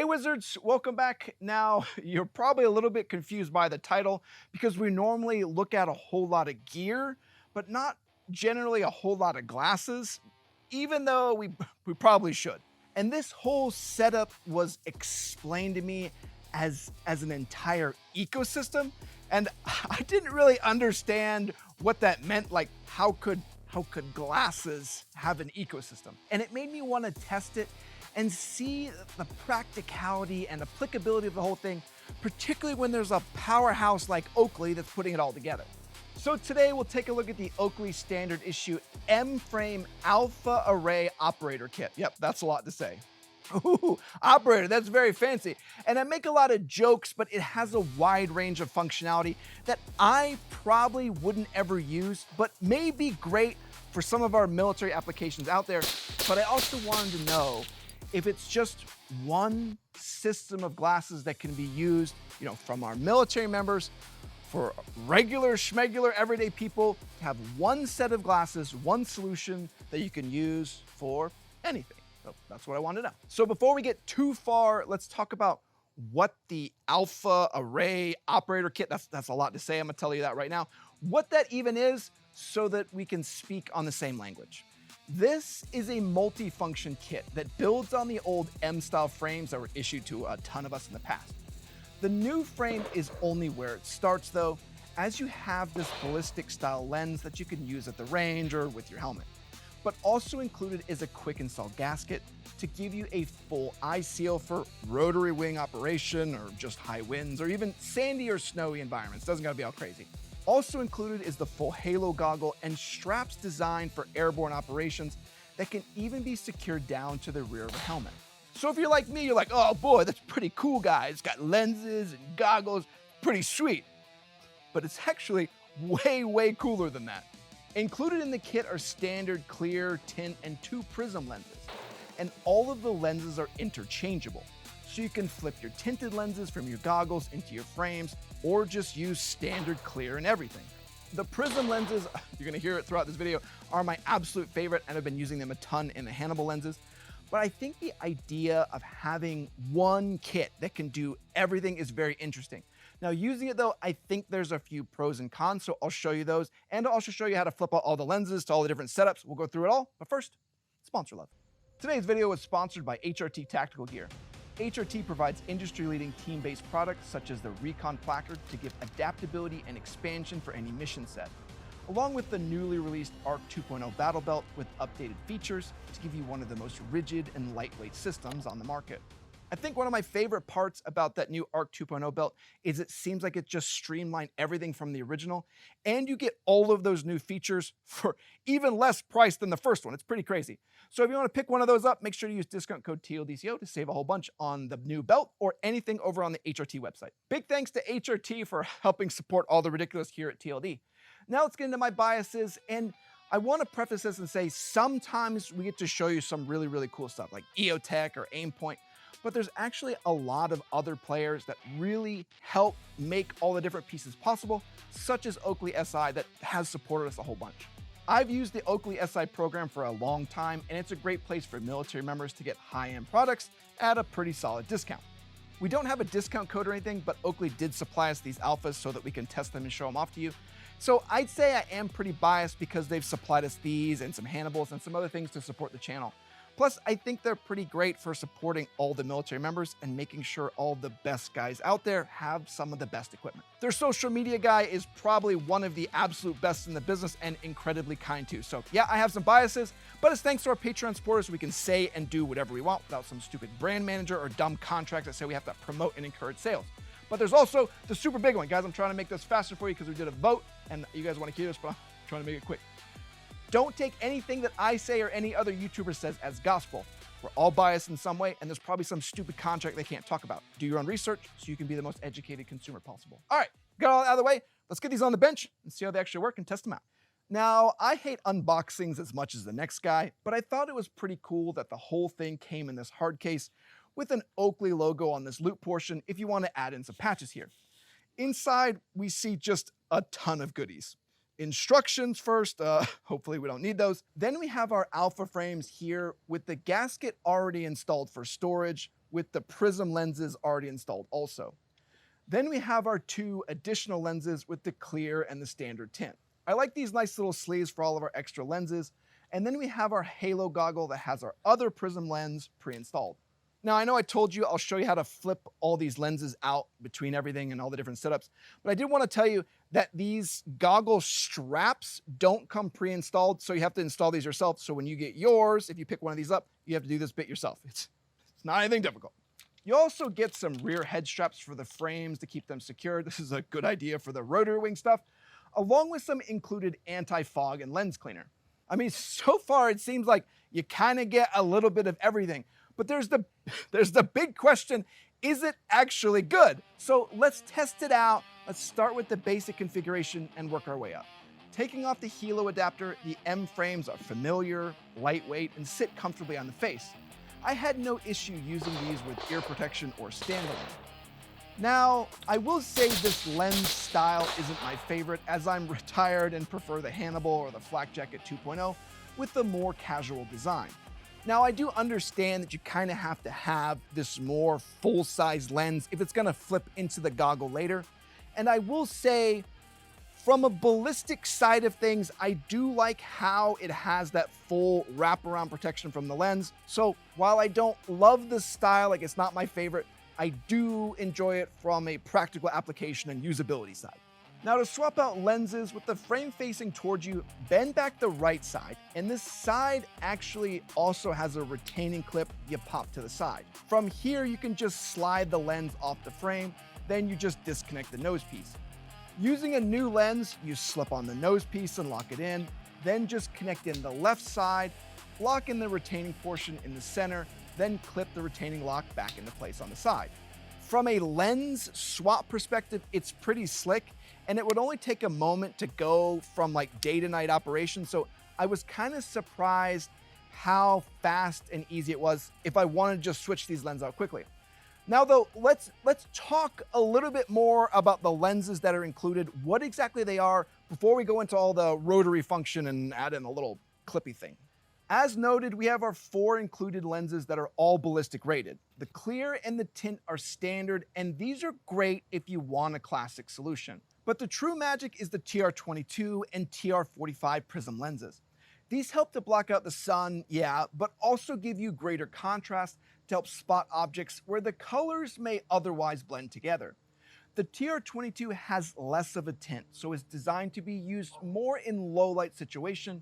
Wizards, welcome back. Now, you're probably a little bit confused by the title because we normally look at a whole lot of gear, but not generally a whole lot of glasses, even though we probably should. And this whole setup was explained to me as an entire ecosystem, and I didn't really understand what that meant. Like, how could glasses have an ecosystem? And it made me want to test it and see the practicality and applicability of the whole thing, particularly when there's a powerhouse like Oakley that's putting it all together. So today we'll take a look at the Oakley standard issue M-frame Alpha Array Operator Kit. Yep, that's a lot to say. Ooh, operator, that's very fancy. And I make a lot of jokes, but it has a wide range of functionality that I probably wouldn't ever use, but may be great for some of our military applications out there. But I also wanted to know if it's just one system of glasses that can be used, from our military members, for regular schmegular everyday people, to have one set of glasses, one solution that you can use for anything. So that's what I want to know. So before we get too far, let's talk about what the Alpha Array Operator Kit, that's a lot to say, I'm gonna tell you that right now, what that even is so that we can speak on the same language. This is a multi-function kit that builds on the old M-style frames that were issued to a ton of us in the past. The new frame is only where it starts though, as you have this ballistic style lens that you can use at the range or with your helmet. But also included is a quick install gasket to give you a full eye seal for rotary wing operation or just high winds or even sandy or snowy environments. Doesn't gotta be all crazy. Also included is the full Helo goggle and straps designed for airborne operations that can even be secured down to the rear of the helmet. So if you're like me, you're like, oh boy, that's pretty cool, guys. It's got lenses and goggles, pretty sweet. But it's actually way, way cooler than that. Included in the kit are standard clear, tint, and 2 Prism lenses. And all of the lenses are interchangeable. So you can flip your tinted lenses from your goggles into your frames, or just use standard clear and everything. The Prism lenses, you're gonna hear it throughout this video, are my absolute favorite, and I've been using them a ton in the Hannibal lenses. But I think the idea of having one kit that can do everything is very interesting. Now, using it though, I think there's a few pros and cons, so I'll show you those, and I'll also show you how to flip out all the lenses to all the different setups. We'll go through it all, but first, sponsor love. Today's video was sponsored by HRT Tactical Gear. HRT provides industry-leading team-based products such as the Recon Placard to give adaptability and expansion for any mission set, along with the newly released ARC 2.0 Battle Belt with updated features to give you one of the most rigid and lightweight systems on the market. I think one of my favorite parts about that new ARC 2.0 belt is it seems like it just streamlined everything from the original, and you get all of those new features for even less price than the first one. It's pretty crazy. So if you want to pick one of those up, make sure to use discount code TLDco to save a whole bunch on the new belt or anything over on the HRT website. Big thanks to HRT for helping support all the ridiculous here at TLD. Now let's get into my biases, and I want to preface this and say sometimes we get to show you some really, really cool stuff like EOTech or Aimpoint, but there's actually a lot of other players that really help make all the different pieces possible, such as Oakley SI that has supported us a whole bunch. I've used the Oakley SI program for a long time, and it's a great place for military members to get high-end products at a pretty solid discount. We don't have a discount code or anything, but Oakley did supply us these alphas so that we can test them and show them off to you. So I'd say I am pretty biased because they've supplied us these and some Hannibals and some other things to support the channel. Plus, I think they're pretty great for supporting all the military members and making sure all the best guys out there have some of the best equipment. Their social media guy is probably one of the absolute best in the business and incredibly kind too. So yeah, I have some biases, but it's thanks to our Patreon supporters we can say and do whatever we want without some stupid brand manager or dumb contracts that say we have to promote and encourage sales. But there's also the super big one. Guys, I'm trying to make this faster for you because we did a vote and you guys want to hear this, but I'm trying to make it quick. Don't take anything that I say or any other YouTuber says as gospel. We're all biased in some way, and there's probably some stupid contract they can't talk about. Do your own research so you can be the most educated consumer possible. All right, got all that out of the way. Let's get these on the bench and see how they actually work and test them out. Now, I hate unboxings as much as the next guy, but I thought it was pretty cool that the whole thing came in this hard case with an Oakley logo on this loop portion if you want to add in some patches here. Inside, we see just a ton of goodies. Instructions first, hopefully we don't need those. Then we have our alpha frames here with the gasket already installed for storage, with the Prism lenses already installed also. Then we have our 2 additional lenses with the clear and the standard tint. I like these nice little sleeves for all of our extra lenses. And then we have our Helo goggle that has our other Prism lens pre-installed. Now, I know I told you I'll show you how to flip all these lenses out between everything and all the different setups, but I did want to tell you that these goggle straps don't come pre-installed, so you have to install these yourself. So when you get yours, if you pick one of these up, you have to do this bit yourself. It's not anything difficult. You also get some rear head straps for the frames to keep them secured. This is a good idea for the rotary wing stuff, along with some included anti-fog and lens cleaner. I mean, so far it seems like you kind of get a little bit of everything, but there's the big question, is it actually good? So let's test it out. Let's start with the basic configuration and work our way up. Taking off the Helo adapter, the M frames are familiar, lightweight, and sit comfortably on the face. I had no issue using these with ear protection or standalone. Now, I will say this lens style isn't my favorite, as I'm retired and prefer the Hannibal or the Flak Jacket 2.0 with the more casual design. Now, I do understand that you kind of have to have this more full-size lens if it's going to flip into the goggle later. And I will say, from a ballistic side of things, I do like how it has that full wraparound protection from the lens. So while I don't love the style, like it's not my favorite, I do enjoy it from a practical application and usability side. Now, to swap out lenses with the frame facing towards you, bend back the right side, and this side actually also has a retaining clip you pop to the side. From here, you can just slide the lens off the frame, then you just disconnect the nose piece. Using a new lens, you slip on the nose piece and lock it in, then just connect in the left side, lock in the retaining portion in the center, then clip the retaining lock back into place on the side. From a lens swap perspective, it's pretty slick, and it would only take a moment to go from like day to night operation, so I was kind of surprised how fast and easy it was if I wanted to just switch these lenses out quickly. Now though, let's talk a little bit more about the lenses that are included, what exactly they are, before we go into all the rotary function and add in a little clippy thing. As noted, we have our 4 included lenses that are all ballistic rated. The clear and the tint are standard, and these are great if you want a classic solution. But the true magic is the TR22 and TR45 Prism lenses. These help to block out the sun, yeah, but also give you greater contrast to help spot objects where the colors may otherwise blend together. The TR22 has less of a tint, so it's designed to be used more in low light situation,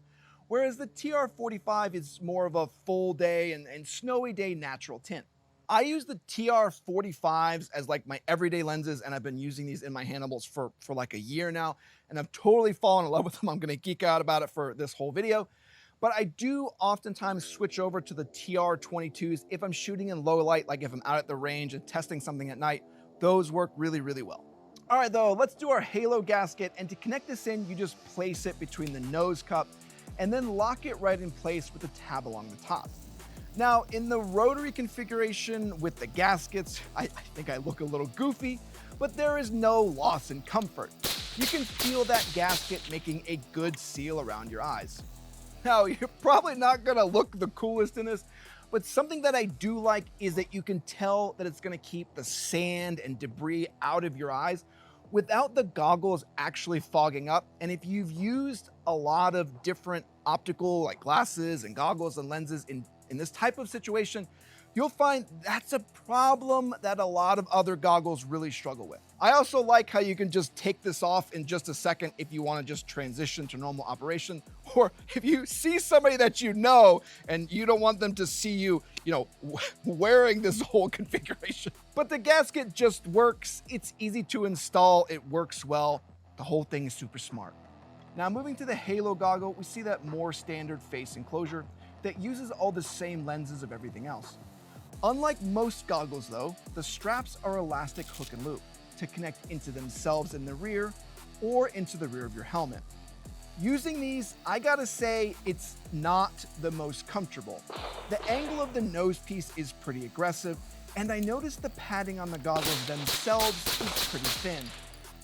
whereas the TR45 is more of a full day and snowy day natural tint. I use the TR45s as like my everyday lenses, and I've been using these in my Hannibals for like a year now, and I've totally fallen in love with them. I'm gonna geek out about it for this whole video. But I do oftentimes switch over to the TR22s if I'm shooting in low light, like if I'm out at the range and testing something at night. Those work really, really well. All right, though, let's do our Helo gasket, and to connect this in, you just place it between the nose cup and then lock it right in place with a tab along the top. Now, in the rotary configuration with the gaskets, I think I look a little goofy, but there is no loss in comfort. You can feel that gasket making a good seal around your eyes. Now, you're probably not gonna look the coolest in this, but something that I do like is that you can tell that it's gonna keep the sand and debris out of your eyes without the goggles actually fogging up. And if you've used a lot of different optical like glasses and goggles and lenses in this type of situation, you'll find that's a problem that a lot of other goggles really struggle with. I also like how you can just take this off in just a second if you want to just transition to normal operation, or if you see somebody that you know and you don't want them to see you, wearing this whole configuration. But the gasket just works. It's easy to install. It works well. The whole thing is super smart. Now, moving to the Helo goggle, we see that more standard face enclosure that uses all the same lenses of everything else. Unlike most goggles though, the straps are elastic hook and loop to connect into themselves in the rear or into the rear of your helmet. Using these, I gotta say, it's not the most comfortable. The angle of the nose piece is pretty aggressive, and I noticed the padding on the goggles themselves is pretty thin.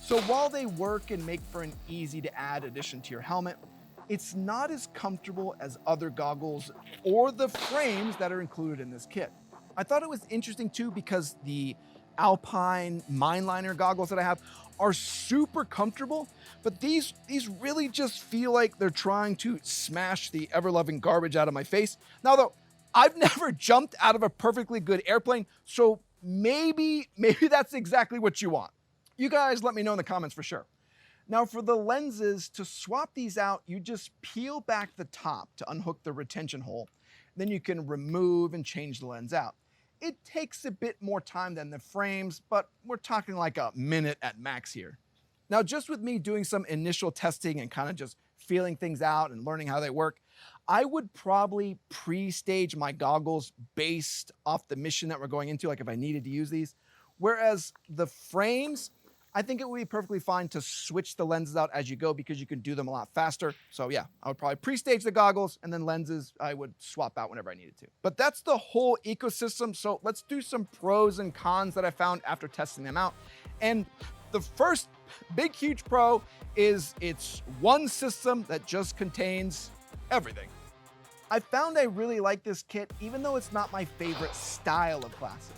So while they work and make for an easy to add addition to your helmet, it's not as comfortable as other goggles or the frames that are included in this kit. I thought it was interesting too because the Alpine Mineliner goggles that I have are super comfortable, but these really just feel like they're trying to smash the ever-loving garbage out of my face. Now though, I've never jumped out of a perfectly good airplane, so maybe that's exactly what you want. You guys let me know in the comments for sure. Now for the lenses, to swap these out, you just peel back the top to unhook the retention hole. Then you can remove and change the lens out. It takes a bit more time than the frames, but we're talking like a minute at max here. Now, just with me doing some initial testing and kind of just feeling things out and learning how they work, I would probably pre-stage my goggles based off the mission that we're going into, like if I needed to use these. Whereas the frames, I think it would be perfectly fine to switch the lenses out as you go because you can do them a lot faster. So yeah, I would probably pre-stage the goggles and then lenses I would swap out whenever I needed to. But that's the whole ecosystem. So let's do some pros and cons that I found after testing them out. And the first big, huge pro is it's one system that just contains everything. I found I really like this kit, even though it's not my favorite style of glasses.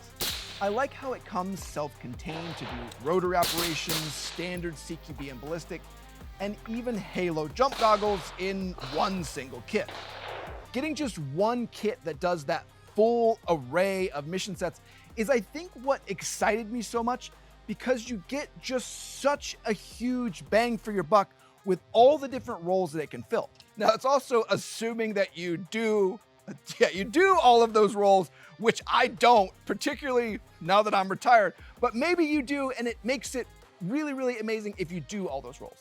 I like how it comes self-contained to do rotary operations, standard CQB and ballistic, and even Helo jump goggles in one single kit. Getting just one kit that does that full array of mission sets is, I think, what excited me so much, because you get just such a huge bang for your buck with all the different roles that it can fill. Now, it's also assuming that you do all of those roles, which I don't, particularly now that I'm retired, but maybe you do, and it makes it really, really amazing if you do all those roles.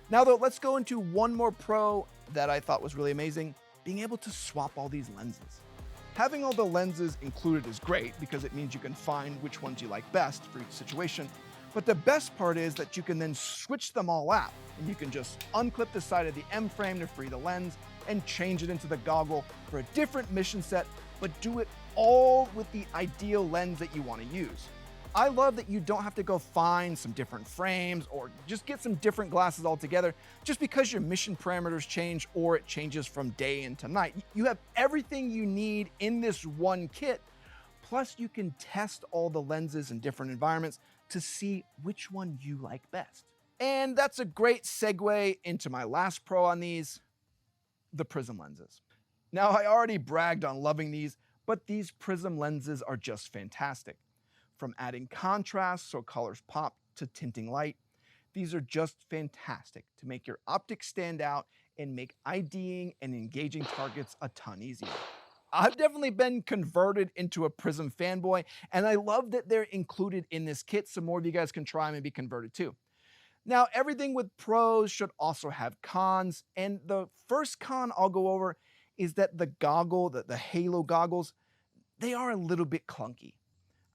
Now though, let's go into one more pro that I thought was really amazing, being able to swap all these lenses. Having all the lenses included is great because it means you can find which ones you like best for each situation. But the best part is that you can then switch them all out, and you can just unclip the side of the M frame to free the lens and change it into the goggle for a different mission set, but do it all with the ideal lens that you want to use. I love that you don't have to go find some different frames or just get some different glasses altogether just because your mission parameters change or it changes from day into night. You have everything you need in this one kit, plus you can test all the lenses in different environments to see which one you like best. And that's a great segue into my last pro on these, the Prism lenses. Now, I already bragged on loving these, but these Prism lenses are just fantastic. From adding contrast so colors pop to tinting light, these are just fantastic to make your optics stand out and make IDing and engaging targets a ton easier. I've definitely been converted into a Prism fanboy, and I love that they're included in this kit so more of you guys can try them and be converted too. Now, everything with pros should also have cons, and the first con I'll go over is that the goggle, the Helo goggles, they are a little bit clunky.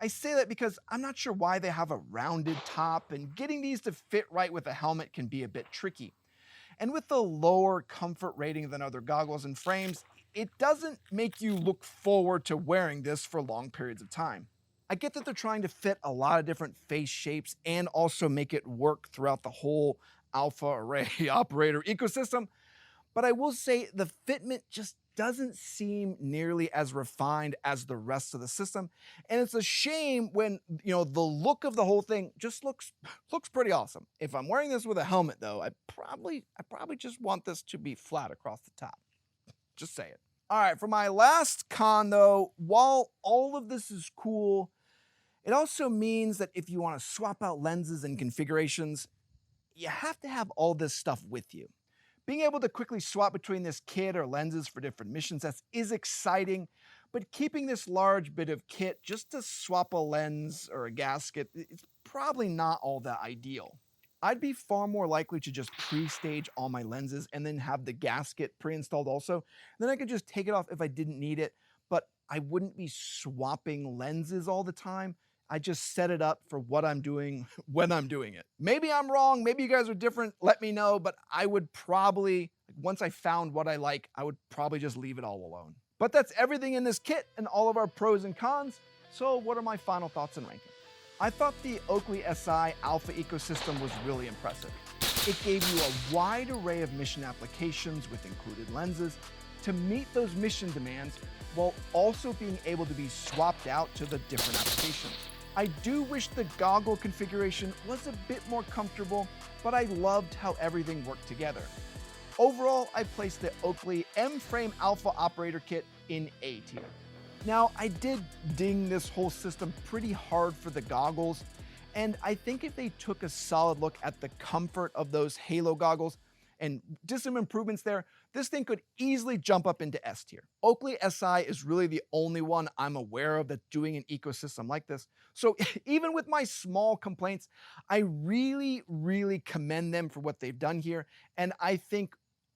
I say that because I'm not sure why they have a rounded top, and getting these to fit right with a helmet can be a bit tricky. And with the lower comfort rating than other goggles and frames, it doesn't make you look forward to wearing this for long periods of time. I get that they're trying to fit a lot of different face shapes and also make it work throughout the whole alpha array operator ecosystem, but I will say the fitment just doesn't seem nearly as refined as the rest of the system, and it's a shame when, the look of the whole thing just looks pretty awesome. If I'm wearing this with a helmet though, I probably just want this to be flat across the top. Just say it. All right, for my last con though, while all of this is cool, it also means that if you want to swap out lenses and configurations, you have to have all this stuff with you. Being able to quickly swap between this kit or lenses for different mission sets is exciting, but keeping this large bit of kit just to swap a lens or a gasket, it's probably not all that ideal. I'd be far more likely to just pre-stage all my lenses and then have the gasket pre-installed also. Then I could just take it off if I didn't need it, but I wouldn't be swapping lenses all the time. I just set it up for what I'm doing when I'm doing it. Maybe I'm wrong, maybe you guys are different, let me know, but I would probably, once I found what I like, I would probably just leave it all alone. But that's everything in this kit and all of our pros and cons. So what are my final thoughts and ranking? I thought the Oakley SI Alpha ecosystem was really impressive. It gave you a wide array of mission applications with included lenses, to meet those mission demands while also being able to be swapped out to the different applications. I do wish the goggle configuration was a bit more comfortable, but I loved how everything worked together. Overall, I placed the Oakley M-Frame Alpha Operator Kit in A tier. Now, I did ding this whole system pretty hard for the goggles, and I think if they took a solid look at the comfort of those Helo goggles and did some improvements there, this thing could easily jump up into S tier. Oakley SI is really the only one I'm aware of that's doing an ecosystem like this. So even with my small complaints, I really commend them for what they've done here. And I think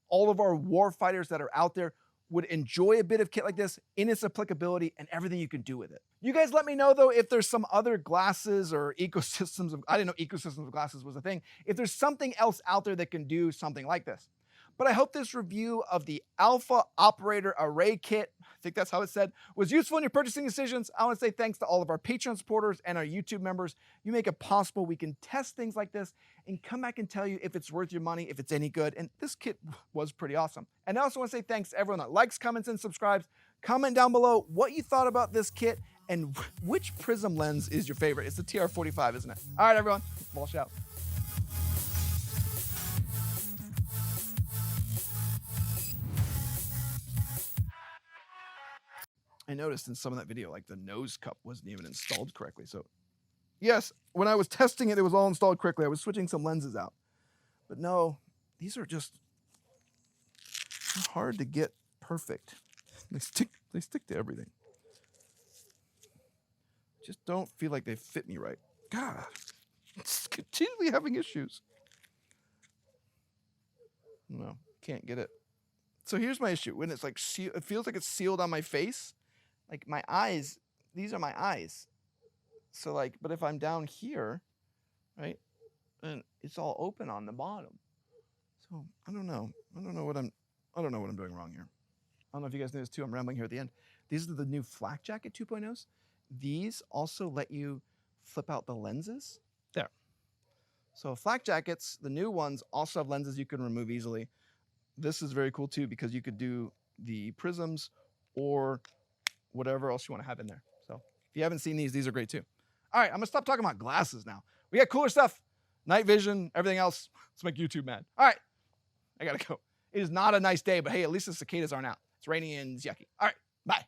all of our war fighters that are out there would enjoy a bit of kit like this in its applicability and everything you can do with it. You guys let me know though if there's some other glasses or ecosystems of, I didn't know ecosystems of glasses was a thing, if there's something else out there that can do something like this. But I hope this review of the Alpha Operator Array Kit, I think that's how it's said, was useful in your purchasing decisions. I want to say thanks to all of our Patreon supporters and our YouTube members. You make it possible we can test things like this and come back and tell you if it's worth your money, if it's any good. And this kit was pretty awesome. And I also want to say thanks to everyone that likes, comments, and subscribes. Comment down below what you thought about this kit and which Prism lens is your favorite. It's the TR45, isn't it? All right, everyone, wash out. I noticed in some of that video, like the nose cup wasn't even installed correctly. So yes, when I was testing it, it was all installed correctly. I was switching some lenses out. But no, these are just hard to get perfect. They stick to everything. Just don't feel like they fit me right. God, I'm just continually having issues. No, can't get it. So here's my issue. When it's like, it feels like it's sealed on my face. Like my eyes, these are my eyes. So like, but if I'm down here, right, then it's all open on the bottom. So I don't know. I don't know what I'm doing wrong here. I don't know if you guys know this too. I'm rambling here at the end. These are the new Flak Jacket 2.0s. These also let you flip out the lenses. There. So Flak Jackets, the new ones, also have lenses you can remove easily. This is very cool too because you could do the prisms or whatever else you want to have in there. So if you haven't seen these are great too. All right, I'm gonna stop talking about glasses now. We got cooler stuff, night vision, everything else. Let's make YouTube mad. All right, I gotta go. It is not a nice day, but hey, at least the cicadas aren't out. It's rainy and it's yucky. All right, bye.